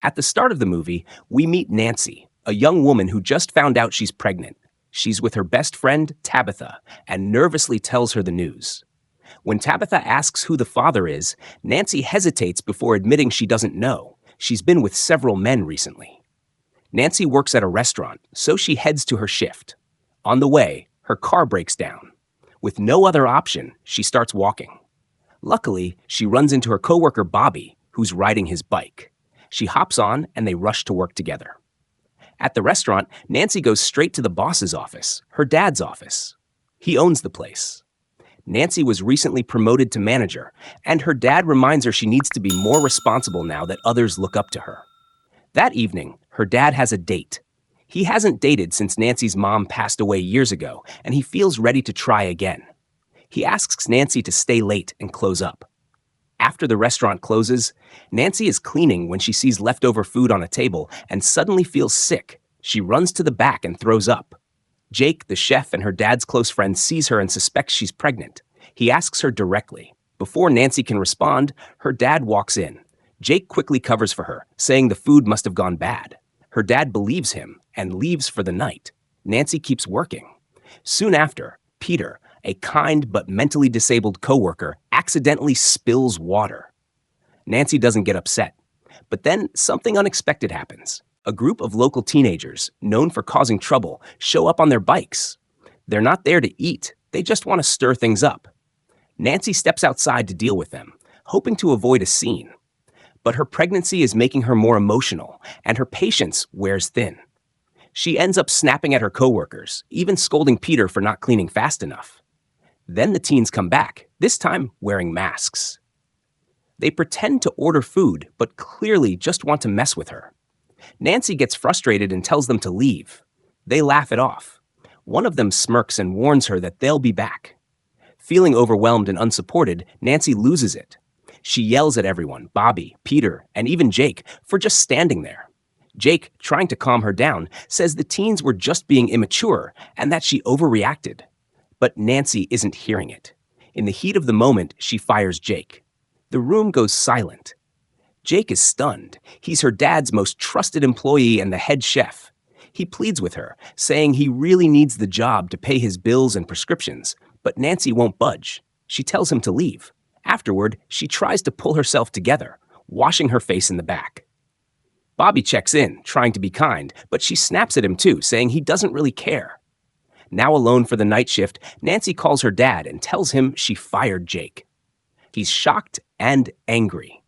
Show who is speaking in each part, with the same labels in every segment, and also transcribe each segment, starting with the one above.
Speaker 1: At the start of the movie, we meet Nancy, a young woman who just found out she's pregnant. She's with her best friend, Tabitha, and nervously tells her the news. When Tabitha asks who the father is, Nancy hesitates before admitting she doesn't know. She's been with several men recently. Nancy works at a restaurant, so she heads to her shift. On the way, her car breaks down. With no other option, she starts walking. Luckily, she runs into her coworker Bobby, who's riding his bike. She hops on and they rush to work together. At the restaurant, Nancy goes straight to the boss's office, her dad's office. He owns the place. Nancy was recently promoted to manager, and her dad reminds her she needs to be more responsible now that others look up to her. That evening, her dad has a date. He hasn't dated since Nancy's mom passed away years ago, and he feels ready to try again. He asks Nancy to stay late and close up. After the restaurant closes, Nancy is cleaning when she sees leftover food on a table and suddenly feels sick. She runs to the back and throws up. Jake, the chef and her dad's close friend, sees her and suspects she's pregnant. He asks her directly. Before Nancy can respond, her dad walks in. Jake quickly covers for her, saying the food must have gone bad. Her dad believes him and leaves for the night. Nancy keeps working. Soon after, Peter, a kind but mentally disabled coworker, accidentally spills water. Nancy doesn't get upset. But then something unexpected happens. A group of local teenagers, known for causing trouble, show up on their bikes. They're not there to eat, they just want to stir things up. Nancy steps outside to deal with them, hoping to avoid a scene. But her pregnancy is making her more emotional, and her patience wears thin. She ends up snapping at her coworkers, even scolding Peter for not cleaning fast enough. Then the teens come back, this time wearing masks. They pretend to order food, but clearly just want to mess with her. Nancy gets frustrated and tells them to leave. They laugh it off. One of them smirks and warns her that they'll be back. Feeling overwhelmed and unsupported, Nancy loses it. She yells at everyone, Bobby, Peter, and even Jake, for just standing there. Jake, trying to calm her down, says the teens were just being immature and that she overreacted. But Nancy isn't hearing it. In the heat of the moment, she fires Jake. The room goes silent. Jake is stunned. He's her dad's most trusted employee and the head chef. He pleads with her, saying he really needs the job to pay his bills and prescriptions, but Nancy won't budge. She tells him to leave. Afterward, she tries to pull herself together, washing her face in the back. Bobby checks in, trying to be kind, but she snaps at him too, saying he doesn't really care. Now alone for the night shift, Nancy calls her dad and tells him she fired Jake. He's shocked and angry.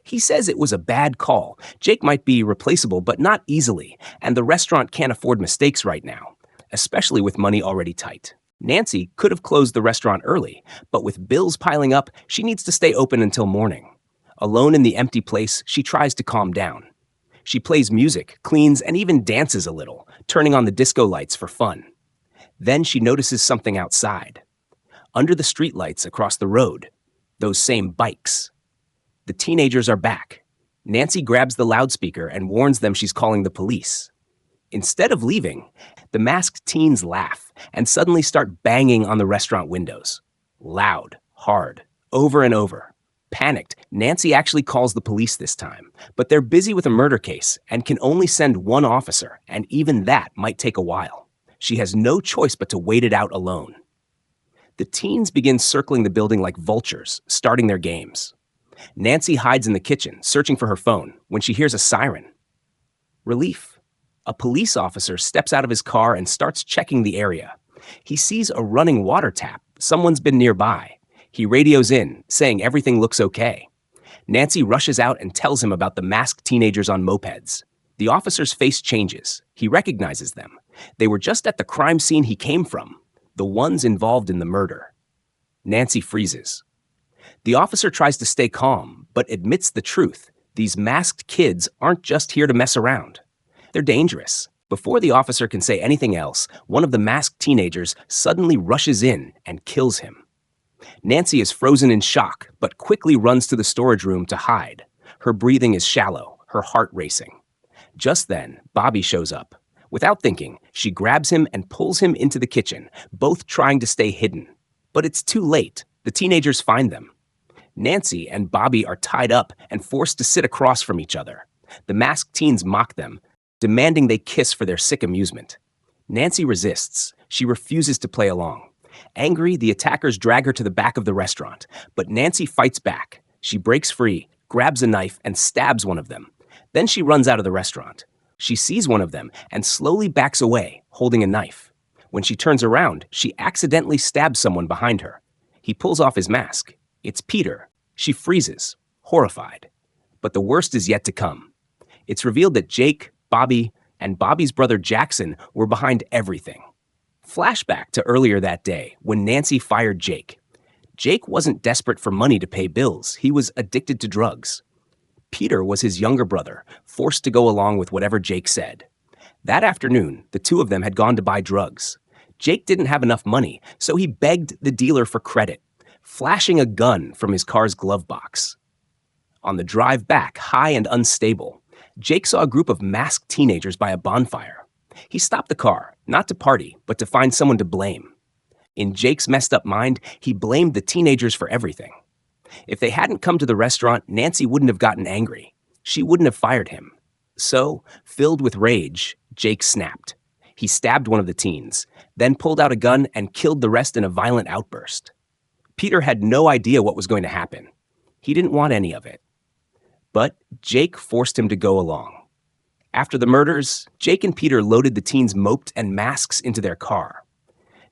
Speaker 1: He says it was a bad call. Jake might be replaceable, but not easily, and the restaurant can't afford mistakes right now, especially with money already tight. Nancy could have closed the restaurant early, but with bills piling up, she needs to stay open until morning. Alone in the empty place, she tries to calm down. She plays music, cleans, and even dances a little, turning on the disco lights for fun. Then she notices something outside. Under the streetlights across the road, those same bikes. The teenagers are back. Nancy grabs the loudspeaker and warns them she's calling the police. Instead of leaving, the masked teens laugh and suddenly start banging on the restaurant windows. Loud, hard, over and over. Panicked, Nancy actually calls the police this time, but they're busy with a murder case and can only send one officer, and even that might take a while. She has no choice but to wait it out alone. The teens begin circling the building like vultures, starting their games. Nancy hides in the kitchen, searching for her phone, when she hears a siren. Relief. A police officer steps out of his car and starts checking the area. He sees a running water tap. Someone's been nearby. He radios in, saying everything looks okay. Nancy rushes out and tells him about the masked teenagers on mopeds. The officer's face changes. He recognizes them. They were just at the crime scene he came from, the ones involved in the murder. Nancy freezes. The officer tries to stay calm, but admits the truth. These masked kids aren't just here to mess around. They're dangerous. Before the officer can say anything else, one of the masked teenagers suddenly rushes in and kills him. Nancy is frozen in shock, but quickly runs to the storage room to hide. Her breathing is shallow, her heart racing. Just then, Bobby shows up. Without thinking, she grabs him and pulls him into the kitchen, both trying to stay hidden. But it's too late. The teenagers find them. Nancy and Bobby are tied up and forced to sit across from each other. The masked teens mock them, demanding they kiss for their sick amusement. Nancy resists. She refuses to play along. Angry, the attackers drag her to the back of the restaurant, but Nancy fights back. She breaks free, grabs a knife, and stabs one of them. Then she runs out of the restaurant. She sees one of them and slowly backs away, holding a knife. When she turns around, she accidentally stabs someone behind her. He pulls off his mask. It's Peter. She freezes, horrified. But the worst is yet to come. It's revealed that Jake, Bobby, and Bobby's brother Jackson were behind everything. Flashback to earlier that day when Nancy fired Jake. Jake wasn't desperate for money to pay bills. He was addicted to drugs. Peter was his younger brother, forced to go along with whatever Jake said. That afternoon, the two of them had gone to buy drugs. Jake didn't have enough money, so he begged the dealer for credit, flashing a gun from his car's glove box. On the drive back, high and unstable, Jake saw a group of masked teenagers by a bonfire. He stopped the car, not to party, but to find someone to blame. In Jake's messed up mind, he blamed the teenagers for everything. If they hadn't come to the restaurant, Nancy wouldn't have gotten angry. She wouldn't have fired him. So, filled with rage, Jake snapped. He stabbed one of the teens, then pulled out a gun and killed the rest in a violent outburst. Peter had no idea what was going to happen. He didn't want any of it. But Jake forced him to go along. After the murders, Jake and Peter loaded the teens' moped and masks into their car.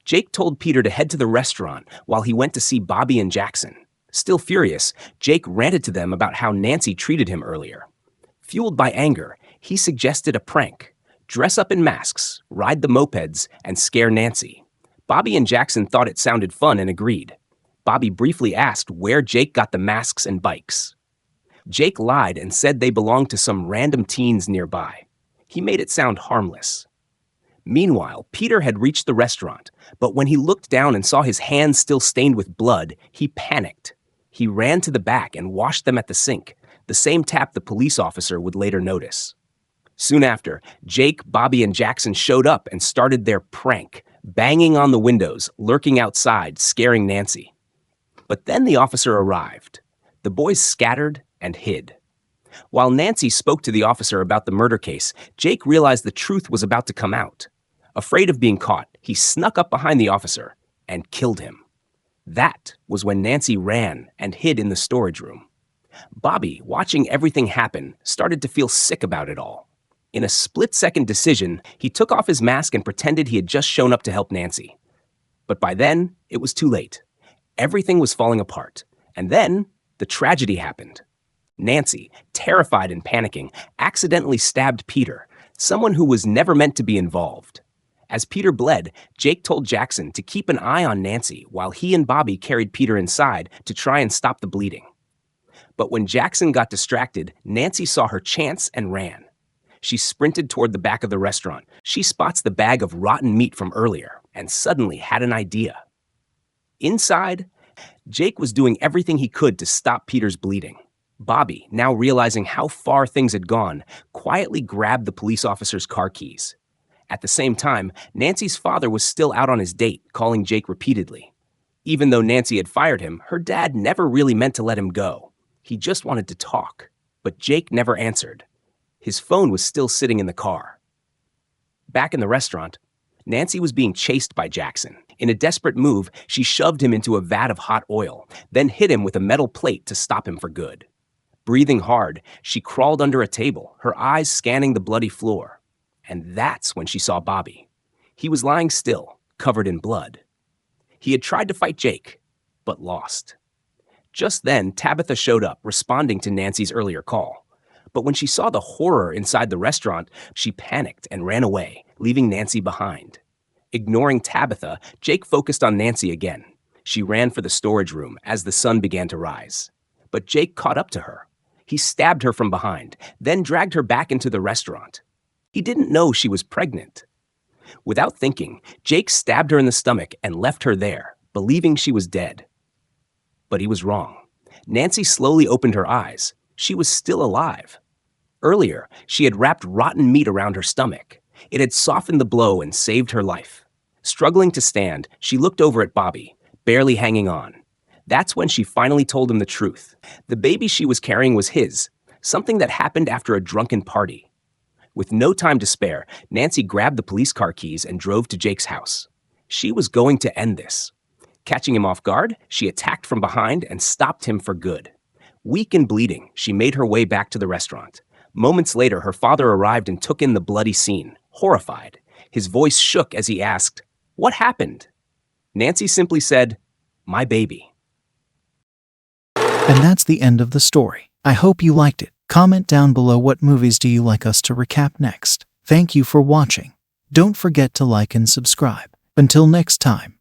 Speaker 1: Jake told Peter to head to the restaurant while he went to see Bobby and Jackson. Still furious, Jake ranted to them about how Nancy treated him earlier. Fueled by anger, he suggested a prank. Dress up in masks, ride the mopeds, and scare Nancy. Bobby and Jackson thought it sounded fun and agreed. Bobby briefly asked where Jake got the masks and bikes. Jake lied and said they belonged to some random teens nearby. He made it sound harmless. Meanwhile, Peter had reached the restaurant, but when he looked down and saw his hands still stained with blood, he panicked. He ran to the back and washed them at the sink, the same tap the police officer would later notice. Soon after, Jake, Bobby, and Jackson showed up and started their prank, banging on the windows, lurking outside, scaring Nancy. But then the officer arrived. The boys scattered and hid. While Nancy spoke to the officer about the murder case, Jake realized the truth was about to come out. Afraid of being caught, he snuck up behind the officer and killed him. That was when Nancy ran and hid in the storage room. Bobby, watching everything happen, started to feel sick about it all. In a split-second decision, he took off his mask and pretended he had just shown up to help Nancy. But by then, it was too late. Everything was falling apart. And then, the tragedy happened. Nancy, terrified and panicking, accidentally stabbed Peter, someone who was never meant to be involved. As Peter bled, Jake told Jackson to keep an eye on Nancy while he and Bobby carried Peter inside to try and stop the bleeding. But when Jackson got distracted, Nancy saw her chance and ran. She sprinted toward the back of the restaurant. She spots the bag of rotten meat from earlier and suddenly had an idea. Inside, Jake was doing everything he could to stop Peter's bleeding. Bobby, now realizing how far things had gone, quietly grabbed the police officer's car keys. At the same time, Nancy's father was still out on his date, calling Jake repeatedly. Even though Nancy had fired him, her dad never really meant to let him go. He just wanted to talk, but Jake never answered. His phone was still sitting in the car. Back in the restaurant, Nancy was being chased by Jackson. In a desperate move, she shoved him into a vat of hot oil, then hit him with a metal plate to stop him for good. Breathing hard, she crawled under a table, her eyes scanning the bloody floor. And that's when she saw Bobby. He was lying still, covered in blood. He had tried to fight Jake, but lost. Just then, Tabitha showed up, responding to Nancy's earlier call. But when she saw the horror inside the restaurant, she panicked and ran away, leaving Nancy behind. Ignoring Tabitha, Jake focused on Nancy again. She ran for the storage room as the sun began to rise. But Jake caught up to her. He stabbed her from behind, then dragged her back into the restaurant. He didn't know she was pregnant. Without thinking, Jake stabbed her in the stomach and left her there, believing she was dead. But he was wrong. Nancy slowly opened her eyes. She was still alive. Earlier, she had wrapped rotten meat around her stomach. It had softened the blow and saved her life. Struggling to stand, she looked over at Bobby, barely hanging on. That's when she finally told him the truth. The baby she was carrying was his, something that happened after a drunken party. With no time to spare, Nancy grabbed the police car keys and drove to Jake's house. She was going to end this. Catching him off guard, she attacked from behind and stopped him for good. Weak and bleeding, she made her way back to the restaurant. Moments later, her father arrived and took in the bloody scene, horrified. His voice shook as he asked, "What happened?" Nancy simply said, "My baby."
Speaker 2: And that's the end of the story. I hope you liked it. Comment down below what movies do you like us to recap next. Thank you for watching. Don't forget to like and subscribe. Until next time.